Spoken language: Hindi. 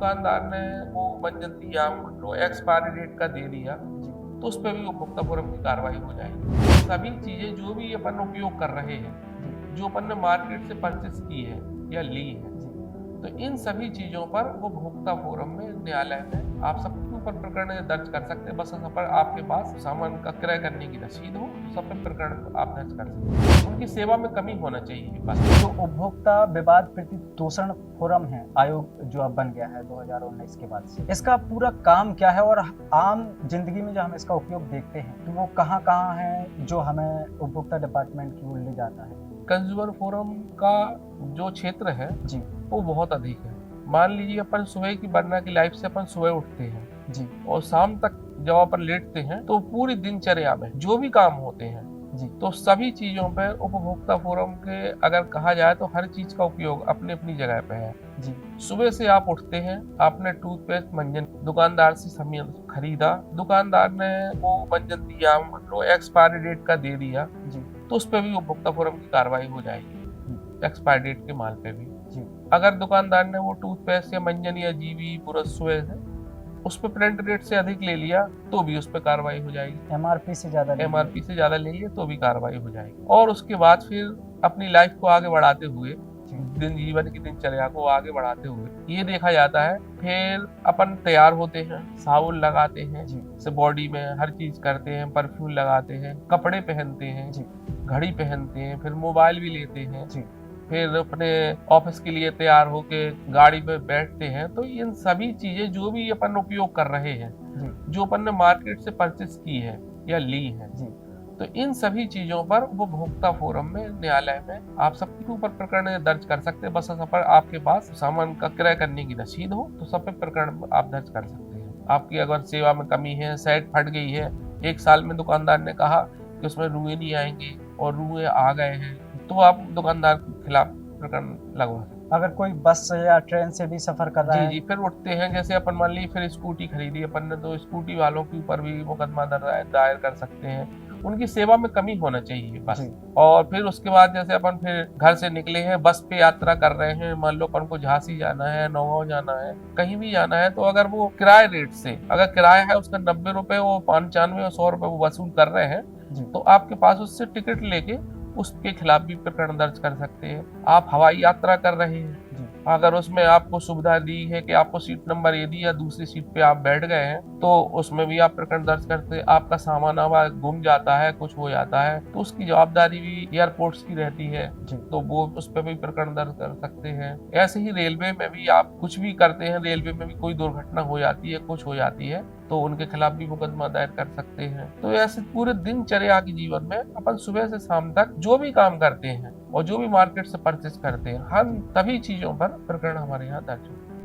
दुकानदार ने वो मंजन दिया, वो एक्सपायरी डेट का दे दिया, तो उस पे भी उपभोक्ता फोरम की कार्रवाई हो जाएगी। सभी चीजें जो भी अपन उपयोग कर रहे हैं, जो अपन ने मार्केट से परचेस की है या ली है, तो इन सभी चीजों पर उपभोक्ता फोरम में, न्यायालय में आप सबके ऊपर प्रकरण दर्ज कर सकते हैं। बस यहाँ पर आपके पास सामान का क्रय करने की रसीद हो, सब पे प्रकरण आप दर्ज कर सकते हैं। उनकी सेवा में कमी होना चाहिए बस। जो उपभोक्ता विवाद प्रतितोषण फोरम है, आयोग जो अब बन गया है 2019 के बाद से, इसका पूरा काम क्या है और आम जिंदगी में जो हम इसका उपयोग देखते हैं तो वो कहाँ कहाँ है जो हमें उपभोक्ता डिपार्टमेंट की ओर ले जाता है? कंज्यूमर फोरम का जो क्षेत्र है जी वो बहुत अधिक है। मान लीजिए अपन सुबह की वरना की लाइफ से अपन सुबह उठते हैं जी और शाम तक जब अपन लेटते हैं, तो पूरी दिनचर्या में जो भी काम होते हैं जी तो सभी चीजों पर उपभोक्ता फोरम के अगर कहा जाए तो हर चीज का उपयोग अपनी अपनी जगह पे है। जी सुबह से आप उठते हैं, आपने टूथपेस्ट मंजन दुकानदार से खरीदा, दुकानदार ने वो मंजन दिया, वो एक्सपायरी डेट का दे दिया, जी तो उस पे भी उपभोक्ता फोरम की कार्रवाई हो जाएगी, एक्सपायरी डेट के माल पे भी। जी अगर दुकानदार ने वो टूथपेस्ट या मंजन या जीवी ब्रश सुबह से उस पे प्रिंट रेट से अधिक ले लिया तो भी उस पे कार्रवाई हो जाएगी। एमआरपी से ज्यादा ले लिया तो भी कार्रवाई हो जाएगी। और उसके बाद फिर अपनी लाइफ को आगे बढ़ाते हुए, जीवन की दिनचर्या को आगे बढ़ाते हुए ये देखा जाता है, फिर अपन तैयार होते हैं, साबुन लगाते हैं, से बॉडी में हर चीज करते हैं, परफ्यूम लगाते हैं, कपड़े पहनते हैं, घड़ी पहनते हैं, फिर मोबाइल भी लेते हैं, फिर अपने ऑफिस के लिए तैयार होके गाड़ी में बैठते हैं। तो इन सभी चीजें जो भी अपन उपयोग कर रहे हैं, जो अपन ने मार्केट से परचेस की है या ली है, तो इन सभी चीजों पर उपभोक्ता फोरम में, न्यायालय में आप सबके ऊपर प्रकरण दर्ज कर सकते हैं। बस यहाँ पर आपके पास सामान का क्रय करने की रसीद हो तो सब पे प्रकरण आप दर्ज कर सकते हैं। आपकी अगर सेवा में कमी है, सेट फट गई है, 1 साल में दुकानदार ने कहा कि उसमें रुए नहीं आएंगे और रुए आ गए हैं, तो आप दुकानदार के खिलाफ प्रकरण लगवा सकते। अगर कोई बस या ट्रेन से भी सफर कर रहा है, जी, फिर उठते हैं, जैसे अपन मान ली फिर स्कूटी खरीदी अपन ने, तो स्कूटी वालों के ऊपर भी मुकदमा दायर कर सकते हैं। उनकी सेवा में कमी होना चाहिए बस। और फिर उसके बाद जैसे अपन फिर घर से निकले हैं, बस पे यात्रा कर रहे हैं, मान लो अपन को झांसी जाना है, नौगांव जाना है, कहीं भी जाना है, तो अगर वो किराए रेट से, अगर किराया है उसका 90 रुपए, वो 95 और 100 रुपए वो वसूल कर रहे हैं, तो आपके पास उससे टिकट लेके उसके खिलाफ भी प्रकरण दर्ज कर सकते हैं। आप हवाई यात्रा कर रहे हैं, अगर उसमें आपको सुविधा दी है कि आपको सीट नंबर ये दी या दूसरी सीट पे आप बैठ गए हैं, तो उसमें भी आप प्रकरण दर्ज करते हैं। आपका सामान गुम जाता है, कुछ हो जाता है, तो उसकी जवाबदारी भी एयरपोर्ट्स की रहती है, तो वो उस पर भी प्रकरण दर्ज कर सकते हैं। ऐसे ही रेलवे में भी आप कुछ भी करते हैं, रेलवे में भी कोई दुर्घटना हो जाती है, कुछ हो जाती है, तो उनके खिलाफ भी मुकदमा दायर कर सकते हैं। तो ऐसे पूरे दिनचर्या के जीवन में अपन सुबह से शाम तक जो भी काम करते हैं और जो भी मार्केट से परचेस करते हैं, हम सभी चीजों पर प्रकरण हमारे यहाँ दर्ज है।